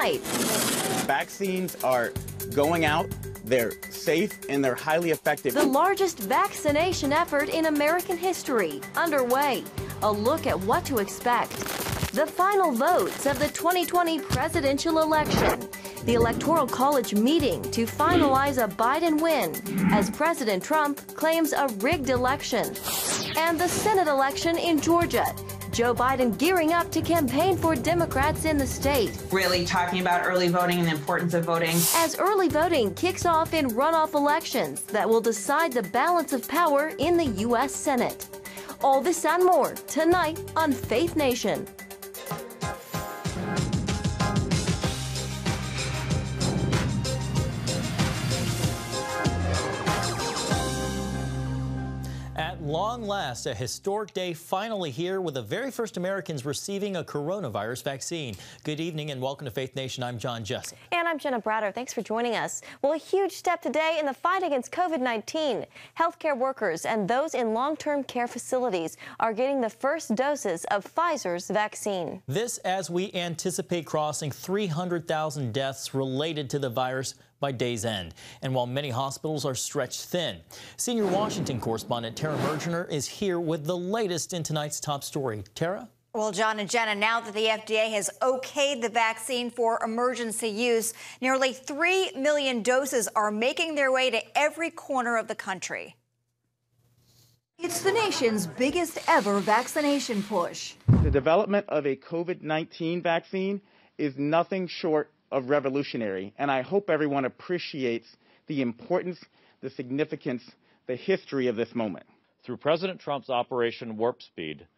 hype. Vaccines are going out. They're safe and they're highly effective. The largest vaccination effort in American history underway. A look at what to expect. The final votes of the 2020 presidential election. The Electoral College meeting to finalize a Biden win as President Trump claims a rigged election. And the Senate election in Georgia. Joe Biden gearing up to campaign for Democrats in the state. Really talking about early voting and the importance of voting. As early voting kicks off in runoff elections that will decide the balance of power in the U.S. Senate. All this and more tonight on Faith Nation. At long last, a historic day finally here with the very first Americans receiving a coronavirus vaccine. Good evening and welcome to Faith Nation. I'm John Jessup. And I'm Jenna Browder. Thanks for joining us. Well, a huge step today in the fight against COVID-19. Healthcare workers and those in long-term care facilities are getting the first doses of Pfizer's vaccine. This as we anticipate crossing 300,000 deaths related to the virus by day's end. And while many hospitals are stretched thin, senior Washington correspondent Tara Mergener is here with the latest in tonight's top story. Tara? Well, John and Jenna, now that the FDA has okayed the vaccine for emergency use, nearly 3 million doses are making their way to every corner of the country. It's the nation's biggest ever vaccination push. The development of a COVID-19 vaccine is nothing short of revolutionary, and I hope everyone appreciates the importance, the significance, the history of this moment. Through President Trump's Operation Warp Speed,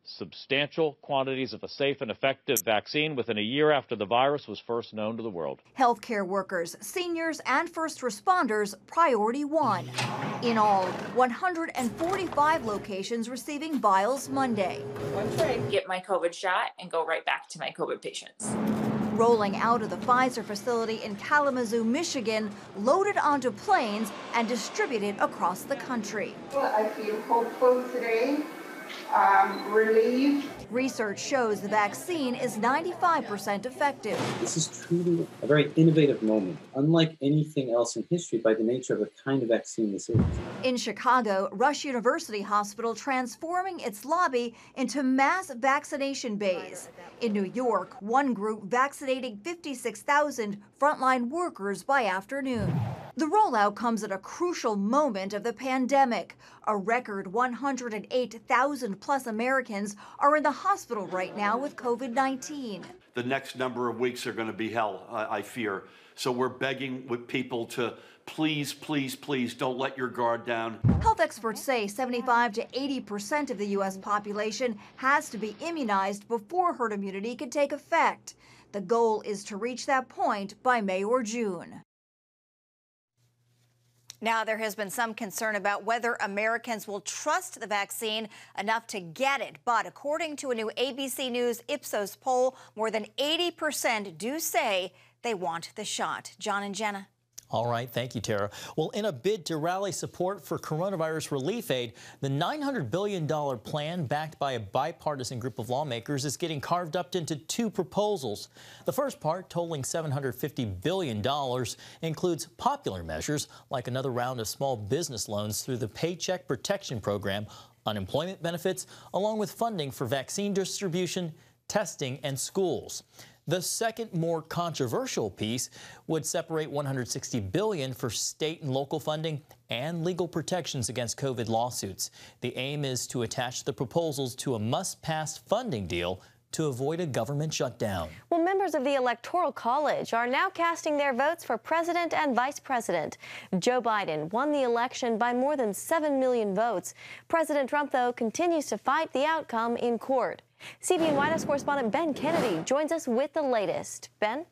substantial quantities of a safe and effective vaccine within a year after the virus was first known to the world. Healthcare workers, seniors, and first responders, priority one. In all, 145 locations receiving vials Monday. One train, get my COVID shot and go right back to my COVID patients. Rolling out of the Pfizer facility in Kalamazoo, Michigan, loaded onto planes and distributed across the country. Well, I feel hopeful today, relieved. Research shows the vaccine is 95% effective. This is truly a very innovative moment, unlike anything else in history by the nature of the kind of vaccine this is. In Chicago, Rush University Hospital transforming its lobby into mass vaccination bays. In New York, one group vaccinating 56,000 frontline workers by afternoon. The rollout comes at a crucial moment of the pandemic. A record 108,000 plus Americans are in the hospital right now with COVID-19. The next number of weeks are going to be hell, I fear. So we're begging with people to please, please, please don't let your guard down. Health experts say 75 to 80% of the U.S. population has to be immunized before herd immunity can take effect. The goal is to reach that point by May or June. Now, there has been some concern about whether Americans will trust the vaccine enough to get it. But according to a new ABC News Ipsos poll, more than 80% do say they want the shot. John and Jenna. All right, thank you, Tara. Well, in a bid to rally support for coronavirus relief aid, the $900 billion plan backed by a bipartisan group of lawmakers is getting carved up into two proposals. The first part, totaling $750 billion, includes popular measures like another round of small business loans through the Paycheck Protection Program, unemployment benefits, along with funding for vaccine distribution, testing, and schools. The second, more controversial piece would separate $160 billion for state and local funding and legal protections against COVID lawsuits. The aim is to attach the proposals to a must-pass funding deal to avoid a government shutdown. Well, members of the Electoral College are now casting their votes for president and vice president. Joe Biden won the election by more than 7 million votes. President Trump, though, continues to fight the outcome in court. CBN White House correspondent Ben Kennedy joins us with the latest. Ben?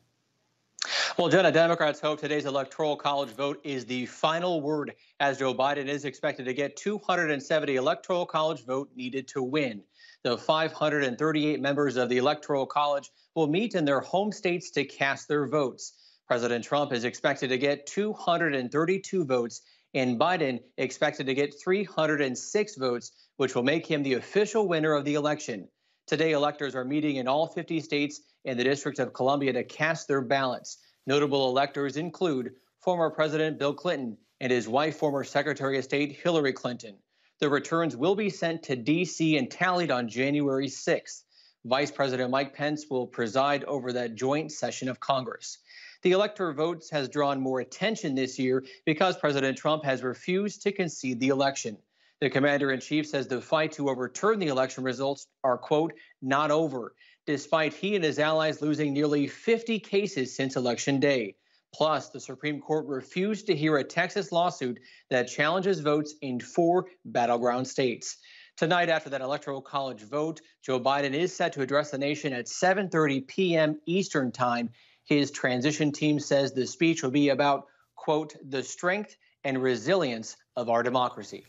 Well, Jenna, Democrats hope today's Electoral College vote is the final word, as Joe Biden is expected to get 270 Electoral College vote needed to win. The 538 members of the Electoral College will meet in their home states to cast their votes. President Trump is expected to get 232 votes, and Biden expected to get 306 votes, which will make him the official winner of the election. Today, electors are meeting in all 50 states and the District of Columbia to cast their ballots. Notable electors include former President Bill Clinton and his wife, former Secretary of State Hillary Clinton. The returns will be sent to D.C. and tallied on January 6th. Vice President Mike Pence will preside over that joint session of Congress. The elector votes has drawn more attention this year because President Trump has refused to concede the election. The commander-in-chief says the fight to overturn the election results are, quote, not over, despite he and his allies losing nearly 50 cases since Election Day. Plus, the Supreme Court refused to hear a Texas lawsuit that challenges votes in 4 battleground states. Tonight, after that Electoral College vote, Joe Biden is set to address the nation at 7:30 p.m. Eastern Time. His transition team says the speech will be about, quote, the strength and resilience of our democracy.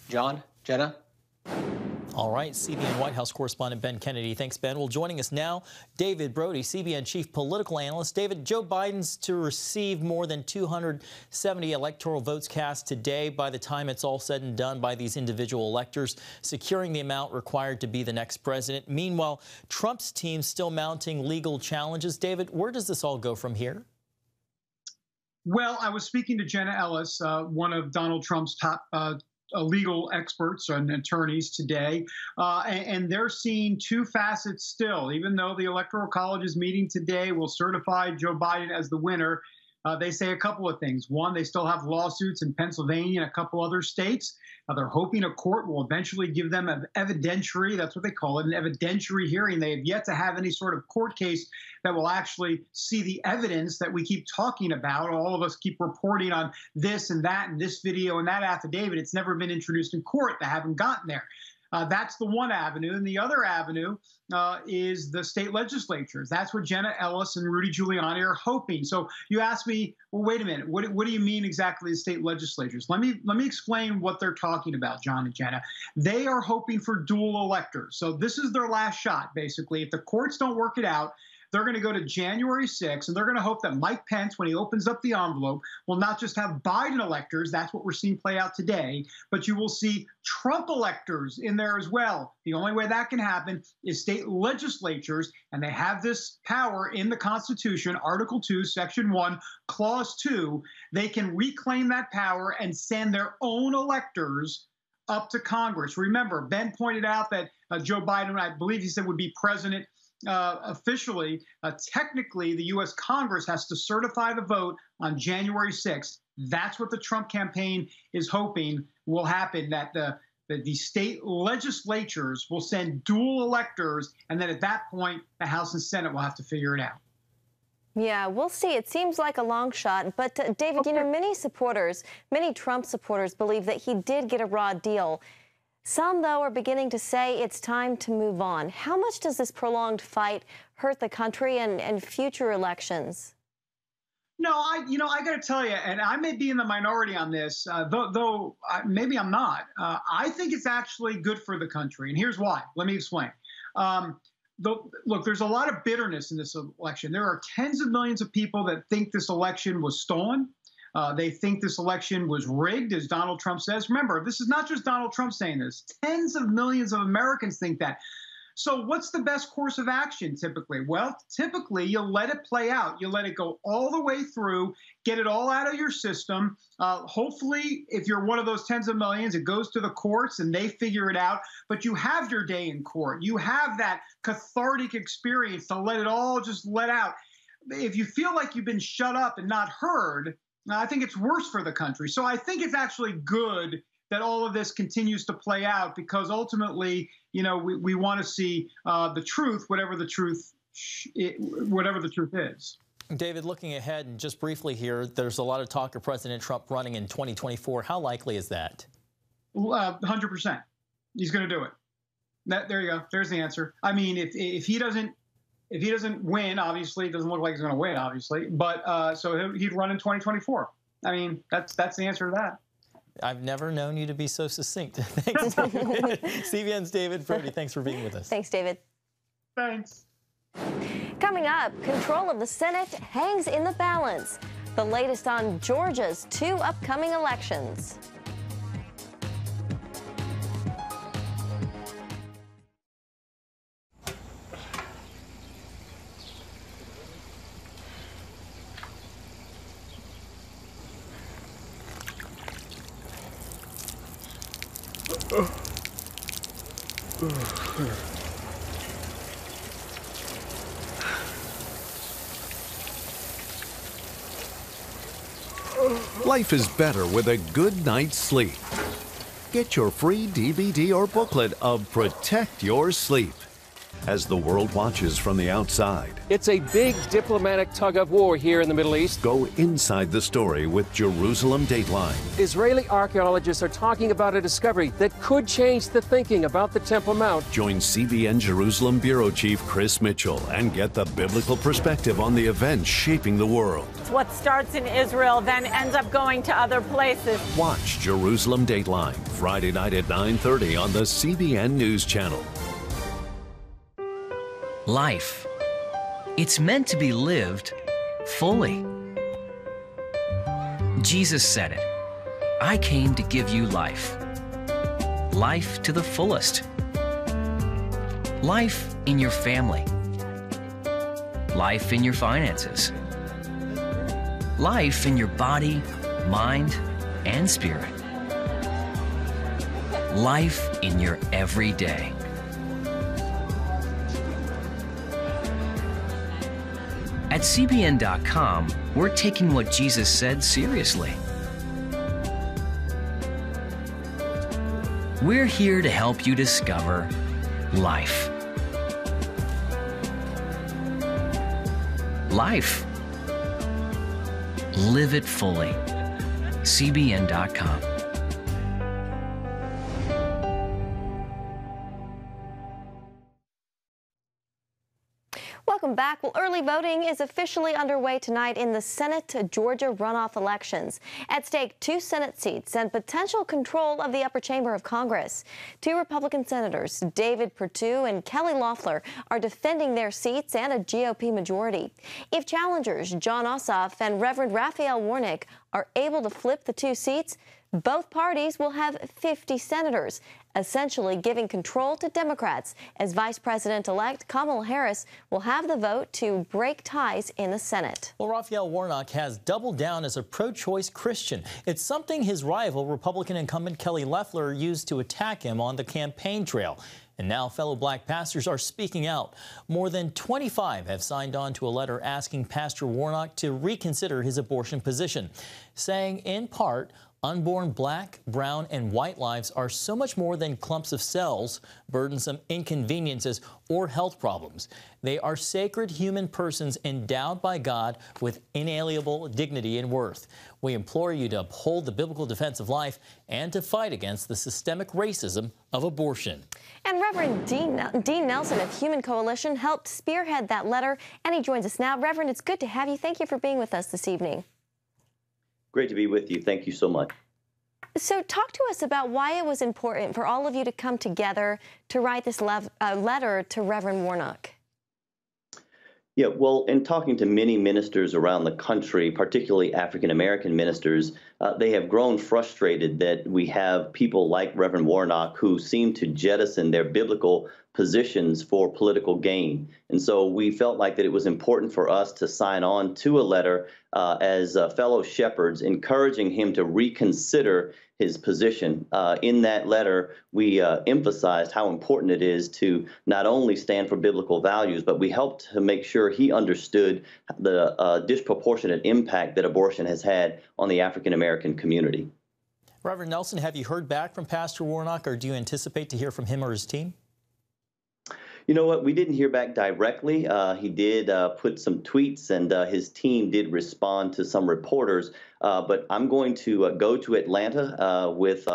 John, Jenna. All right, CBN White House correspondent Ben Kennedy. Thanks, Ben. Well, joining us now, David Brody, CBN chief political analyst. David, Joe Biden's to receive more than 270 electoral votes cast today by the time it's all said and done by these individual electors, securing the amount required to be the next president. Meanwhile, Trump's team still mounting legal challenges. David, where does this all go from here? Well, I was speaking to Jenna Ellis, one of Donald Trump's top legal experts and attorneys today, and they're seeing 2 facets still. Even though the Electoral College is meeting today, will certify Joe Biden as the winner, they say a couple of things. One, they still have lawsuits in Pennsylvania and a couple other states. They're hoping a court will eventually give them an evidentiary, that's what they call it, an evidentiary hearing. They have yet to have any sort of court case that will actually see the evidence that we keep talking about. All of us keep reporting on this and that and this video and that affidavit. It's never been introduced in court. They haven't gotten there. That's the one avenue. And the other avenue is the state legislatures. That's what Jenna Ellis and Rudy Giuliani are hoping. So you ask me, well, wait a minute, what do you mean exactly the state legislatures? Let me explain what they're talking about, John and Jenna. They are hoping for dual electors. So this is their last shot, basically. If the courts don't work it out, they're going to go to January 6th, and they're going to hope that Mike Pence, when he opens up the envelope, will not just have Biden electors, that's what we're seeing play out today, but you will see Trump electors in there as well. The only way that can happen is state legislatures, and they have this power in the Constitution, Article 2, Section 1, Clause 2. They can reclaim that power and send their own electors up to Congress. Remember, Ben pointed out that Joe Biden, I believe he said, would be president officially. Technically, the U.S. Congress has to certify the vote on January 6th. That's what the Trump campaign is hoping will happen, that the state legislatures will send dual electors, and then at that point, the House and Senate will have to figure it out. Yeah, we'll see. It seems like a long shot. But, David, you know, many Trump supporters believe that he did get a raw deal. Some, though, are beginning to say it's time to move on. How much does this prolonged fight hurt the country and future elections? No, I got to tell you, and I may be in the minority on this, though maybe I'm not. I think it's actually good for the country, and here's why. Let me explain. Look, there's a lot of bitterness in this election. There are tens of millions of people that think this election was stolen. They think this election was rigged, as Donald Trump says. Remember, this is not just Donald Trump saying this. Tens of millions of Americans think that. So what's the best course of action typically? Well, typically you let it play out. You let it go all the way through, get it all out of your system. Hopefully, if you're one of those tens of millions, it goes to the courts and they figure it out. But you have your day in court. You have that cathartic experience to let it all just let out. If you feel like you've been shut up and not heard, I think it's worse for the country. So I think it's actually good that all of this continues to play out, because ultimately, you know, we want to see the truth, whatever the truth is. David, looking ahead and just briefly here, there's a lot of talk of President Trump running in 2024. How likely is that? 100%. He's going to do it. There you go. There's the answer. I mean, if he doesn't win, obviously, it doesn't look like he's going to win, obviously. But so he'd run in 2024. I mean, that's the answer to that. I've never known you to be so succinct. Thanks, David. CBN's David Brody. Thanks for being with us. Thanks, David. Thanks. Coming up, control of the Senate hangs in the balance. The latest on Georgia's 2 upcoming elections. Life is better with a good night's sleep. Get your free DVD or booklet of Protect Your Sleep as the world watches from the outside. It's a big diplomatic tug of war here in the Middle East. Go inside the story with Jerusalem Dateline. Israeli archaeologists are talking about a discovery that could change the thinking about the Temple Mount. Join CBN Jerusalem Bureau Chief Chris Mitchell and get the biblical perspective on the events shaping the world. What starts in Israel then ends up going to other places. Watch Jerusalem Dateline Friday night at 9:30 on the CBN News Channel. Life. It's meant to be lived fully. Jesus said it. I came to give you life. Life to the fullest. Life in your family. Life in your finances. Life in your body, mind, and spirit. Life in your everyday. At CBN.com, we're taking what Jesus said seriously. We're here to help you discover life. Life. Live it fully. CBN.com. Welcome back. Well, early voting is officially underway tonight in the Senate Georgia runoff elections. At stake, 2 Senate seats and potential control of the upper chamber of Congress. 2 Republican senators, David Perdue and Kelly Loeffler, are defending their seats and a GOP majority. If challengers Jon Ossoff and Reverend Raphael Warnock are able to flip the 2 seats, both parties will have 50 senators, essentially giving control to Democrats, as Vice President-elect Kamala Harris will have the vote to break ties in the Senate. Well, Raphael Warnock has doubled down as a pro-choice Christian. It's something his rival, Republican incumbent Kelly Loeffler, used to attack him on the campaign trail. And now fellow black pastors are speaking out. More than 25 have signed on to a letter asking Pastor Warnock to reconsider his abortion position, saying in part, unborn black, brown, and white lives are so much more than clumps of cells, burdensome inconveniences, or health problems. They are sacred human persons endowed by God with inalienable dignity and worth. We implore you to uphold the biblical defense of life and to fight against the systemic racism of abortion. And Reverend Dean Nelson of Human Coalition helped spearhead that letter, and he joins us now. Reverend, it's good to have you. Thank you for being with us this evening. Great to be with you. Thank you so much. So talk to us about why it was important for all of you to come together to write this letter to Reverend Warnock. Yeah, well, in talking to many ministers around the country, particularly African-American ministers, they have grown frustrated that we have people like Reverend Warnock who seem to jettison their biblical positions for political gain. And so we felt like that it was important for us to sign on to a letter as fellow shepherds, encouraging him to reconsider his position. In that letter, we emphasized how important it is to not only stand for biblical values, but we helped to make sure he understood the disproportionate impact that abortion has had on the African-American community. Reverend Nelson, have you heard back from Pastor Warnock, or do you anticipate to hear from him or his team? You know what? We didn't hear back directly. He did put some tweets, and his team did respond to some reporters. But I'm going to go to Atlanta with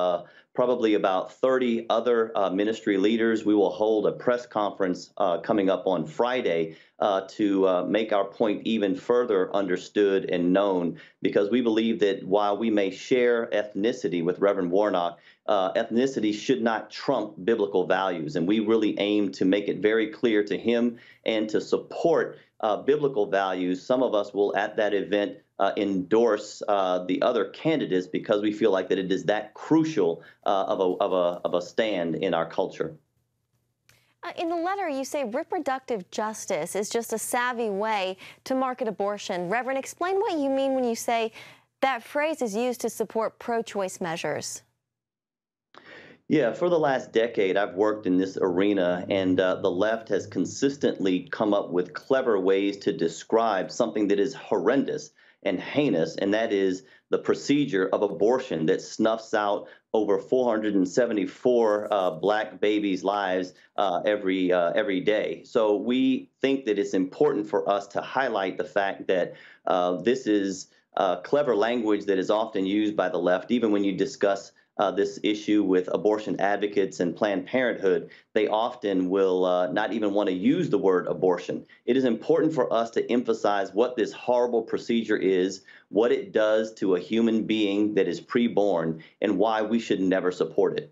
probably about 30 other ministry leaders. We will hold a press conference coming up on Friday to make our point even further understood and known, because we believe that while we may share ethnicity with Reverend Warnock, ethnicity should not trump biblical values. And we really aim to make it very clear to him and to support biblical values. Some of us will at that event endorse the other candidates because we feel like that it is that crucial of a stand in our culture. In the letter, you say reproductive justice is just a savvy way to market abortion. Reverend, explain what you mean when you say that phrase is used to support pro-choice measures. Yeah, for the last decade, I've worked in this arena, and the left has consistently come up with clever ways to describe something that is horrendous and heinous, and that is the procedure of abortion that snuffs out over 474 black babies' lives every day. So we think that it's important for us to highlight the fact that this is clever language that is often used by the left, even when you discuss this issue with abortion advocates and Planned Parenthood. They often will not even want to use the word abortion. It is important for us to emphasize what this horrible procedure is, what it does to a human being that is preborn, and why we should never support it.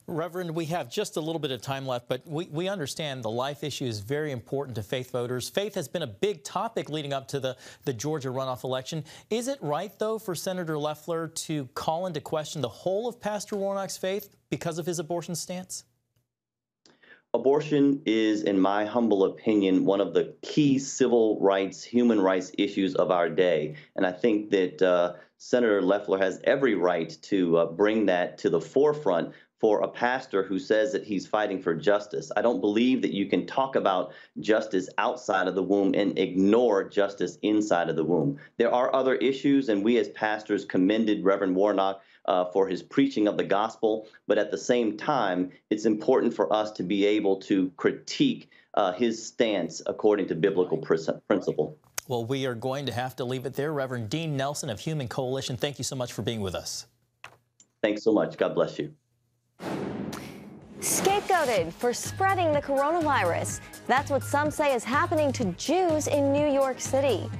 Reverend, we have just a little bit of time left, but we understand the life issue is very important to faith voters. Faith has been a big topic leading up to the Georgia runoff election. Is it right, though, for Senator Loeffler to call into question the whole of Pastor Warnock's faith because of his abortion stance? Abortion is, in my humble opinion, one of the key civil rights, human rights issues of our day. And I think that Senator Loeffler has every right to bring that to the forefront for a pastor who says that he's fighting for justice. I don't believe that you can talk about justice outside of the womb and ignore justice inside of the womb. There are other issues, and we as pastors commended Reverend Warnock for his preaching of the gospel, but at the same time, it's important for us to be able to critique his stance according to biblical principle. Well, we are going to have to leave it there. Reverend Dean Nelson of Human Coalition, thank you so much for being with us. Thanks so much. God bless you. Scapegoated for spreading the coronavirus. That's what some say is happening to Jews in New York City.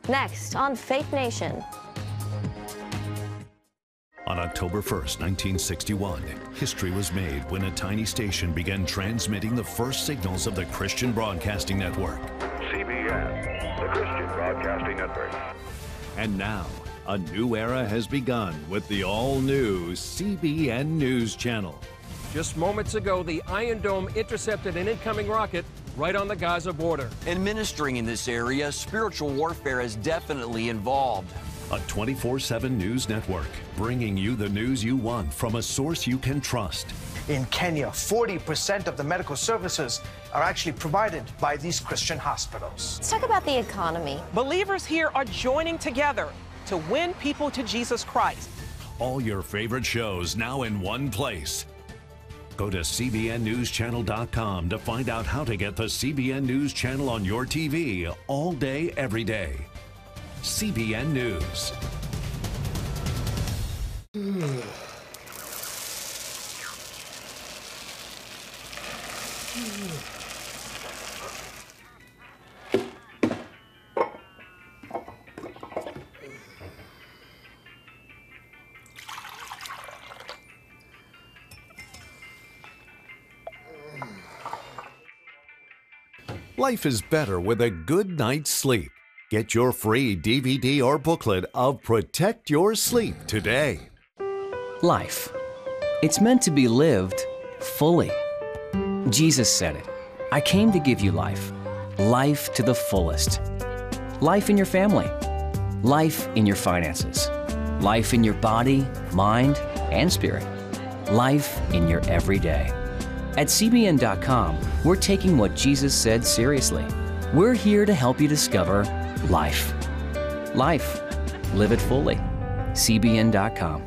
Next on Faith Nation. On October 1st, 1961, history was made when a tiny station began transmitting the first signals of the Christian Broadcasting Network. CBN, the Christian Broadcasting Network. And now, a new era has begun with the all-new CBN News Channel. Just moments ago, the Iron Dome intercepted an incoming rocket right on the Gaza border. And ministering in this area, spiritual warfare is definitely involved. A 24/7 news network, bringing you the news you want from a source you can trust. In Kenya, 40% of the medical services are actually provided by these Christian hospitals. Let's talk about the economy. Believers here are joining together to win people to Jesus Christ. All your favorite shows now in one place. Go to cbnnewschannel.com to find out how to get the CBN News Channel on your TV all day, every day. CBN News. Life is better with a good night's sleep. Get your free DVD or booklet of Protect Your Sleep today. Life. It's meant to be lived fully. Jesus said it. I came to give you life. Life to the fullest. Life in your family. Life in your finances. Life in your body, mind, and spirit. Life in your everyday. At CBN.com, we're taking what Jesus said seriously. We're here to help you discover life. Life. Live it fully. CBN.com.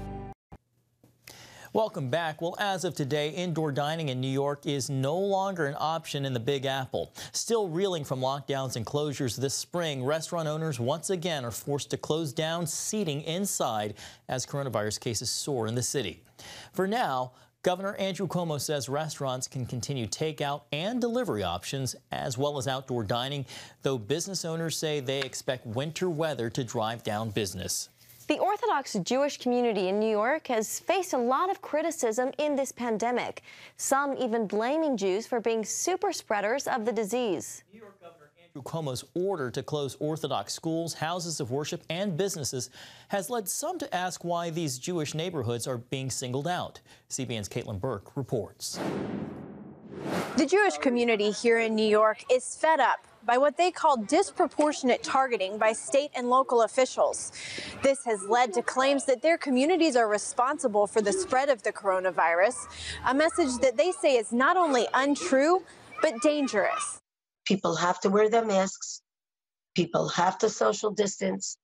Welcome back. Well, as of today, indoor dining in New York is no longer an option in the Big Apple. Still reeling from lockdowns and closures this spring, restaurant owners once again are forced to close down seating inside as coronavirus cases soar in the city. For now, Governor Andrew Cuomo says restaurants can continue takeout and delivery options as well as outdoor dining, though business owners say they expect winter weather to drive down business. The Orthodox Jewish community in New York has faced a lot of criticism in this pandemic, some even blaming Jews for being super spreaders of the disease. New York Governor Andrew Cuomo's order to close Orthodox schools, houses of worship, and businesses has led some to ask why these Jewish neighborhoods are being singled out. CBN's Caitlin Burke reports. The Jewish community here in New York is fed up by what they call disproportionate targeting by state and local officials. This has led to claims that their communities are responsible for the spread of the coronavirus, a message that they say is not only untrue, but dangerous. People have to wear their masks. People have to social distance.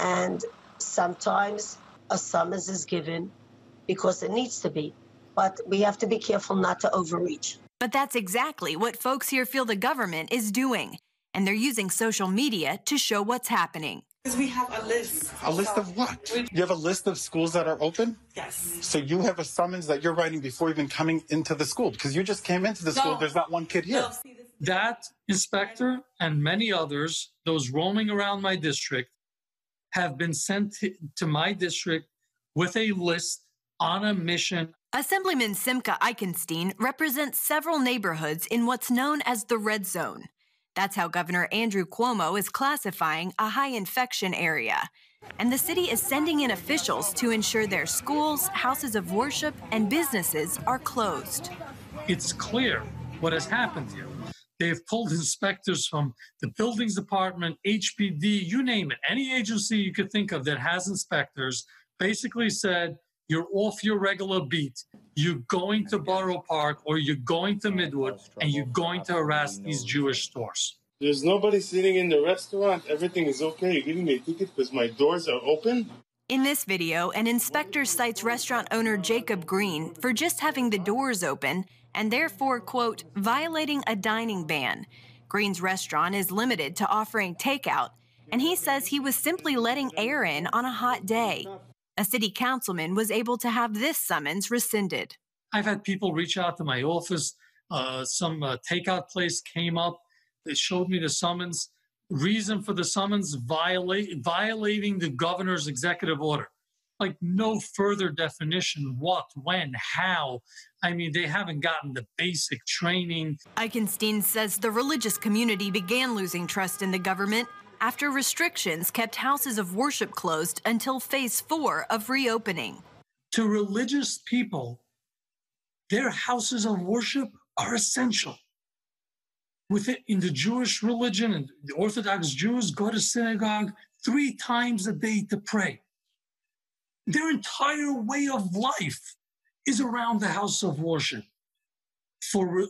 And sometimes a summons is given because it needs to be. But we have to be careful not to overreach. But that's exactly what folks here feel the government is doing. And they're using social media to show what's happening. Because we have a list. A list of what? You have a list of schools that are open? Yes. So you have a summons that you're writing before even coming into the school, because you just came into the school. There's not one kid here. No. That inspector and many others, those roaming around my district, have been sent to my district with a list on a mission. Assemblyman Simca Eichenstein represents several neighborhoods in what's known as the red zone. That's how Governor Andrew Cuomo is classifying a high infection area. And the city is sending in officials to ensure their schools, houses of worship, and businesses are closed. It's clear what has happened here. They've pulled inspectors from the buildings department, HPD, you name it. Any agency you could think of that has inspectors basically said, you're off your regular beat. You're going to Borough Park or you're going to Midwood and you're going to harass these Jewish stores. There's nobody sitting in the restaurant. Everything is okay. You're giving me a ticket because my doors are open? In this video, an inspector cites restaurant owner Jacob Green for just having the doors open and therefore, quote, violating a dining ban. Green's restaurant is limited to offering takeout, and he says he was simply letting air in on a hot day. A city councilman was able to have this summons rescinded. I've had people reach out to my office. Some takeout place came up. They showed me the summons. Reason for the summons, violating the governor's executive order. Like no further definition, what, when, how. I mean, they haven't gotten the basic training. Eichenstein says the religious community began losing trust in the government after restrictions kept houses of worship closed until phase 4 of reopening. To religious people, their houses of worship are essential. In the Jewish religion, and the Orthodox Jews go to synagogue 3 times a day to pray. Their entire way of life is around the house of worship. For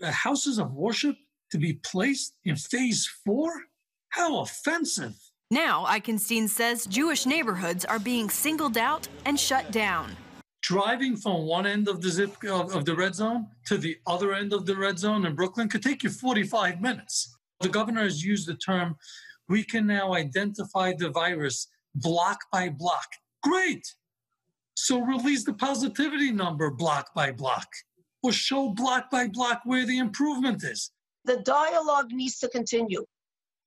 houses of worship to be placed in phase 4? How offensive. Now, Eichenstein says Jewish neighborhoods are being singled out and shut down. Driving from one end of the red zone to the other end of the red zone in Brooklyn could take you 45 minutes. The governor has used the term, we can now identify the virus block by block. Great. So release the positivity number block by block, or show block by block where the improvement is. The dialogue needs to continue.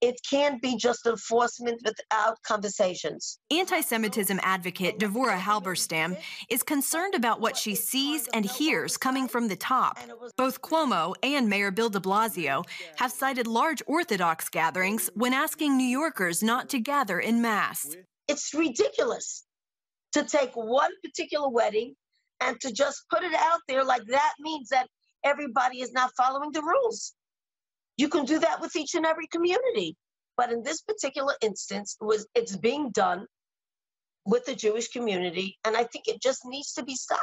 It can't be just enforcement without conversations. Anti-Semitism advocate Devorah Halberstam is concerned about what she sees and hears coming from the top. Both Cuomo and Mayor Bill de Blasio have cited large Orthodox gatherings when asking New Yorkers not to gather en masse. It's ridiculous to take one particular wedding and to just put it out there like that means that everybody is not following the rules. You can do that with each and every community. But in this particular instance, it's being done with the Jewish community, and I think it just needs to be stopped.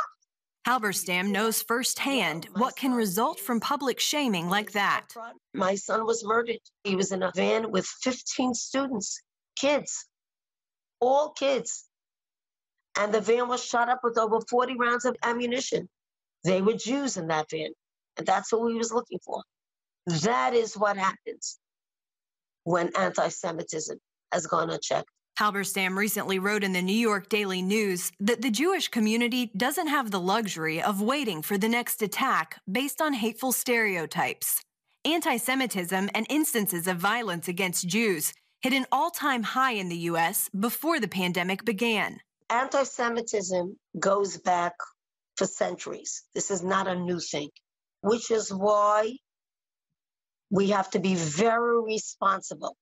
Halberstam knows firsthand what can result from public shaming like that. My son was murdered. He was in a van with 15 students, kids, all kids. And the van was shot up with over 40 rounds of ammunition. They were Jews in that van, and that's what we was looking for. That is what happens when anti-Semitism has gone unchecked. Halberstam recently wrote in the New York Daily News that the Jewish community doesn't have the luxury of waiting for the next attack based on hateful stereotypes. Anti-Semitism and instances of violence against Jews hit an all-time high in the U.S. before the pandemic began. Anti-Semitism goes back for centuries. This is not a new thing, which is why we have to be very responsible.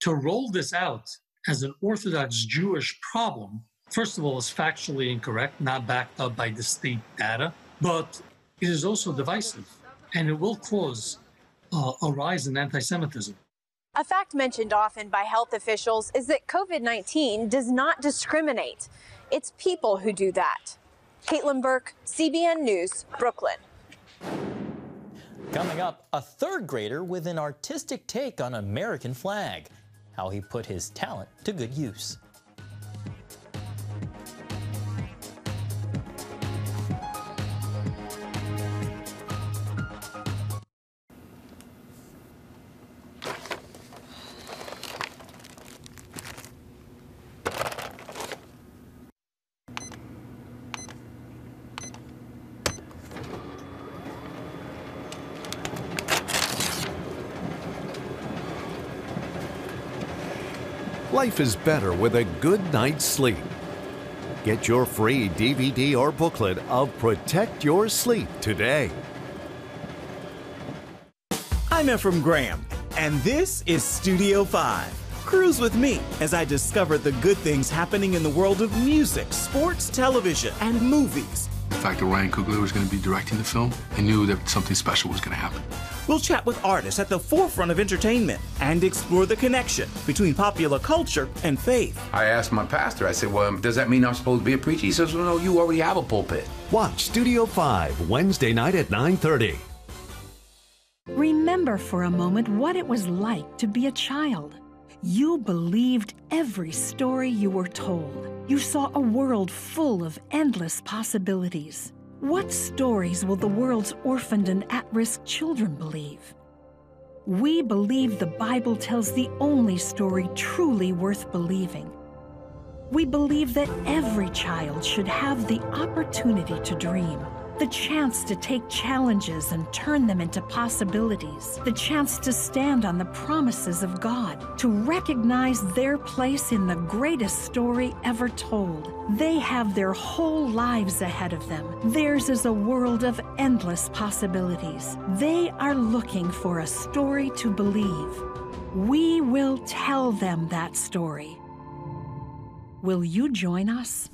To roll this out as an Orthodox Jewish problem, first of all, is factually incorrect, not backed up by the state data, but it is also divisive, and it will cause a rise in anti-Semitism. A fact mentioned often by health officials is that COVID-19 does not discriminate. It's people who do that. Caitlin Burke, CBN News, Brooklyn. Coming up, a third grader with an artistic take on American flag. How he put his talent to good use. Life is better with a good night's sleep. Get your free DVD or booklet of Protect Your Sleep today. I'm Ephraim Graham, and this is Studio 5. Cruise with me as I discover the good things happening in the world of music, sports, television, and movies. The fact that Ryan Coogler was going to be directing the film, I knew that something special was going to happen. We'll chat with artists at the forefront of entertainment and explore the connection between popular culture and faith. I asked my pastor, I said, well, does that mean I'm supposed to be a preacher? He says, well, no, you already have a pulpit. Watch Studio 5 Wednesday night at 9:30. Remember for a moment what it was like to be a child. You believed every story you were told. You saw a world full of endless possibilities. What stories will the world's orphaned and at-risk children believe? We believe the Bible tells the only story truly worth believing. We believe that every child should have the opportunity to dream, the chance to take challenges and turn them into possibilities, the chance to stand on the promises of God, to recognize their place in the greatest story ever told. They have their whole lives ahead of them. Theirs is a world of endless possibilities. They are looking for a story to believe. We will tell them that story. Will you join us?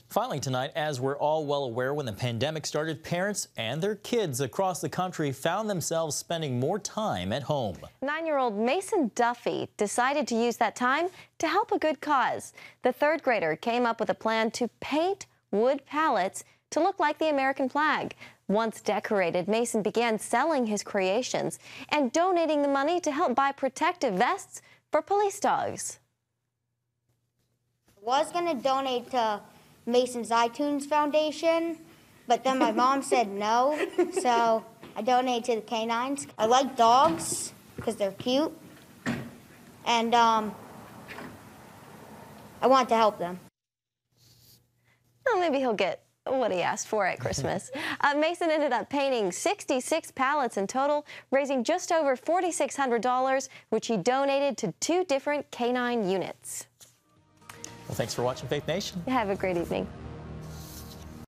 Finally tonight, as we're all well aware, when the pandemic started, parents and their kids across the country found themselves spending more time at home. 9-year-old Mason Duffy decided to use that time to help a good cause. The third grader came up with a plan to paint wood pallets to look like the American flag. Once decorated, Mason began selling his creations and donating the money to help buy protective vests for police dogs. I was going to donate to Mason's iTunes Foundation, but then my mom said no, so I donated to the canines. I like dogs because they're cute, and I want to help them. Well, maybe he'll get what he asked for at Christmas. Mason ended up painting 66 pallets in total, raising just over $4,600, which he donated to 2 different canine units. Well, thanks for watching Faith Nation. Have a great evening.